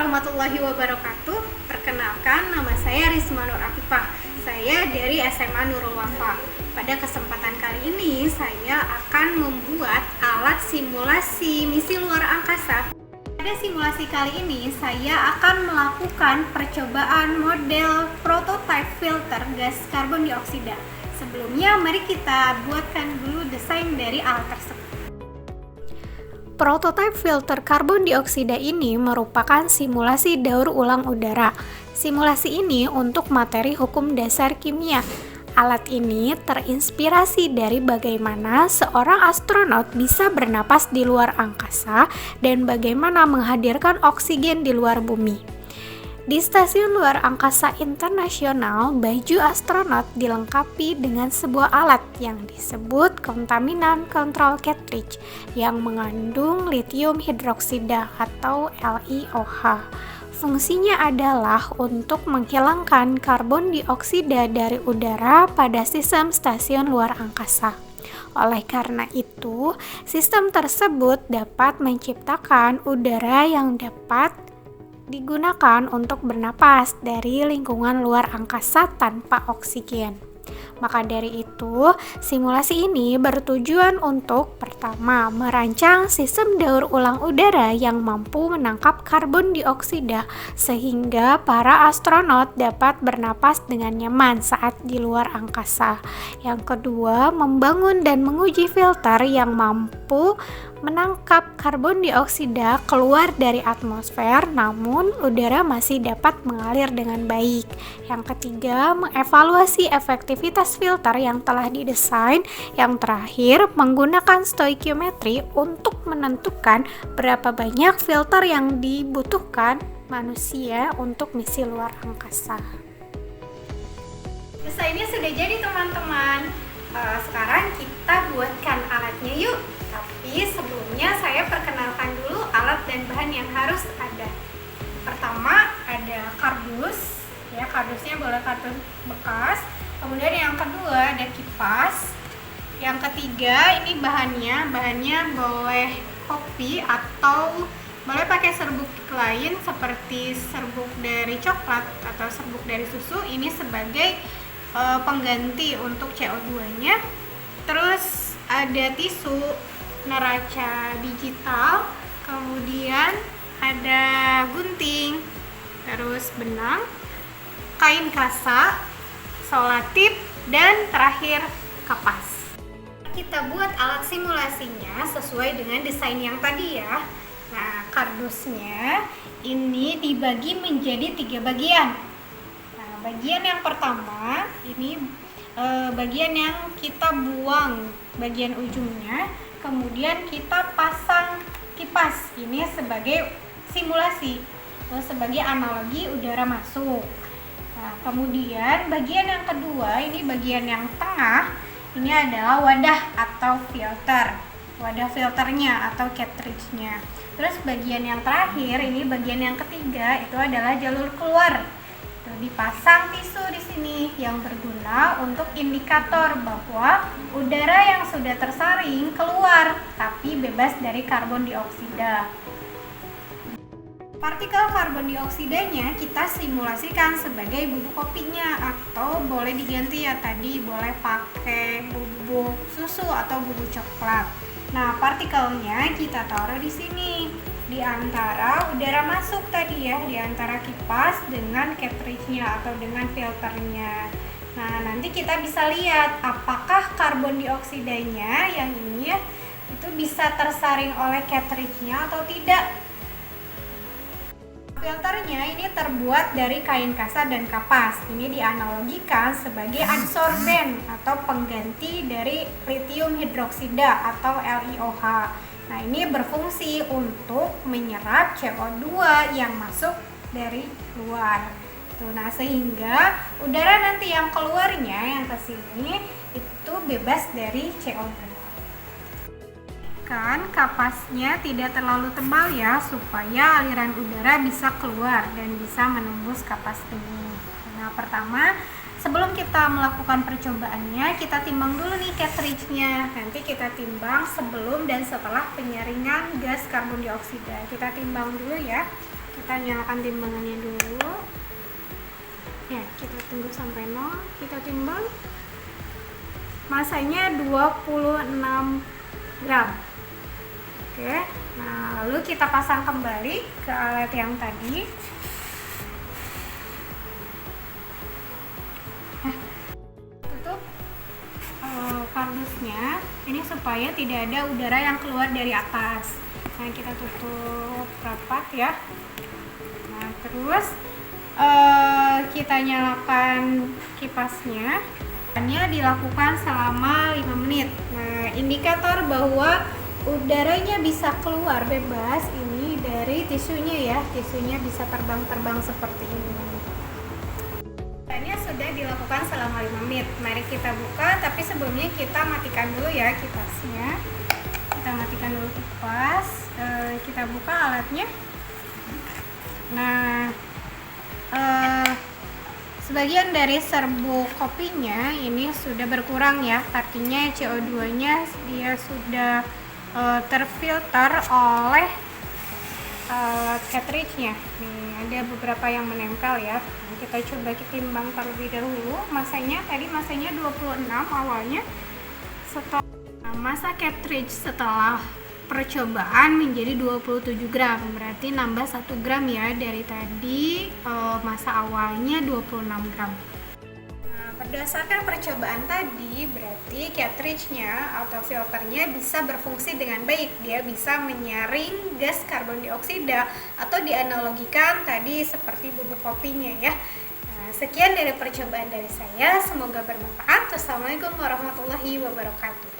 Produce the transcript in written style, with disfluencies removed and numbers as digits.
warahmatullahi wabarakatuh. Perkenalkan, nama saya Risma Nur Afifah. Saya dari SMA Nurul Wafa. Pada kesempatan kali ini, saya akan membuat alat simulasi misi luar angkasa. Pada simulasi kali ini, saya akan melakukan percobaan model prototype filter gas karbon dioksida. Sebelumnya, mari kita buatkan dulu desain dari alat tersebut. Prototype filter karbon dioksida ini merupakan simulasi daur ulang udara. Simulasi ini untuk materi hukum dasar kimia. Alat ini terinspirasi dari bagaimana seorang astronot bisa bernapas di luar angkasa dan bagaimana menghadirkan oksigen di luar bumi. Di Stasiun Luar Angkasa Internasional, baju astronot dilengkapi dengan sebuah alat yang disebut Contaminant Control Cartridge yang mengandung lithium hidroksida atau LiOH. Fungsinya adalah untuk menghilangkan karbon dioksida dari udara pada sistem stasiun luar angkasa. Oleh karena itu, sistem tersebut dapat menciptakan udara yang dapat digunakan untuk bernapas dari lingkungan luar angkasa tanpa oksigen. Maka dari itu, simulasi ini bertujuan untuk pertama, merancang sistem daur ulang udara yang mampu menangkap karbon dioksida sehingga para astronot dapat bernapas dengan nyaman saat di luar angkasa. Yang kedua, membangun dan menguji filter yang mampu menangkap karbon dioksida keluar dari atmosfer, namun udara masih dapat mengalir dengan baik. Yang ketiga, mengevaluasi efektivitas filter yang telah didesain. Yang terakhir, menggunakan stoikiometri untuk menentukan berapa banyak filter yang dibutuhkan manusia untuk misi luar angkasa. Desainnya sudah jadi, teman-teman. Sekarang kita buatkan alatnya yuk. Tapi sebelumnya saya perkenalkan dulu alat dan bahan yang harus ada. Pertama ada kardus, ya kardusnya boleh kardus bekas. Kemudian yang kedua ada kipas. Yang ketiga ini bahannya boleh kopi atau boleh pakai serbuk lain seperti serbuk dari coklat atau serbuk dari susu. Ini sebagai pengganti untuk CO2-nya. Terus ada tisu, neraca digital, kemudian ada gunting, terus benang, kain kasa, solatip, dan terakhir kapas. Kita buat alat simulasinya sesuai dengan desain yang tadi ya. Nah, kardusnya ini dibagi menjadi 3 bagian. Nah, bagian yang pertama ini bagian yang kita buang bagian ujungnya, kemudian kita pasang kipas ini sebagai simulasi atau sebagai analogi udara masuk. Nah, kemudian bagian yang kedua ini bagian yang tengah, ini adalah wadah atau filter, wadah filternya atau cartridge-nya. Terus bagian yang terakhir ini bagian yang ketiga itu adalah jalur keluar. Dipasang tisu di sini yang berguna untuk indikator bahwa udara yang sudah tersaring keluar tapi bebas dari karbon dioksida. Partikel karbon dioksidanya kita simulasikan sebagai bubuk kopinya atau boleh diganti ya tadi boleh pakai bubuk susu atau bubuk coklat. Nah, partikelnya kita taruh di sini di antara udara masuk tadi ya, di antara kipas dengan cartridge-nya atau dengan filternya. Nah, nanti kita bisa lihat apakah karbon dioksidanya yang ini ya, itu bisa tersaring oleh cartridge-nya atau tidak. Filternya ini terbuat dari kain kasa dan kapas. Ini dianalogikan sebagai adsorben atau pengganti dari lithium hidroksida atau LiOH. Nah, ini berfungsi untuk menyerap CO2 yang masuk dari luar. Nah, sehingga udara nanti yang keluarnya yang ke sini itu bebas dari CO2. Kan kapasnya tidak terlalu tebal ya supaya aliran udara bisa keluar dan bisa menembus kapas ini. Nah, pertama sebelum kita melakukan percobaannya kita timbang dulu nih cartridge-nya. Nanti kita timbang sebelum dan setelah penyaringan gas karbon dioksida. Kita timbang dulu ya. Kita nyalakan timbangannya dulu. Ya, kita tunggu sampai 0, kita timbang. Masanya 26 gram. Oke, nah lalu kita pasang kembali ke alat yang tadi. Tutup kardusnya ini supaya tidak ada udara yang keluar dari atas. Nah, kita tutup rapat ya. Nah, terus kita nyalakan kipasnya. Hanya dilakukan selama 5 menit. Nah, indikator bahwa udaranya bisa keluar bebas ini dari tisunya ya. Tisunya bisa terbang-terbang seperti ini. Ini sudah dilakukan selama 5 menit. Mari kita buka, tapi sebelumnya kita matikan dulu ya kipasnya. Kita matikan dulu kipas. Kita buka alatnya. Nah, sebagian dari serbuk kopinya ini sudah berkurang ya, artinya CO2 nya dia sudah terfilter oleh cartridge nya. Nih, ada beberapa yang menempel ya. Nah, kita coba timbang terlebih dahulu. Masanya 26 awalnya. Setelah masa cartridge setelah percobaan menjadi 27 gram, berarti nambah 1 gram ya dari tadi masa awalnya 26 gram. Nah, berdasarkan percobaan tadi berarti cartridge-nya atau filternya bisa berfungsi dengan baik. Dia bisa menyaring gas karbon dioksida atau dianalogikan tadi seperti bubuk kopinya ya. Nah, sekian dari percobaan dari saya, semoga bermanfaat. Wassalamualaikum warahmatullahi wabarakatuh.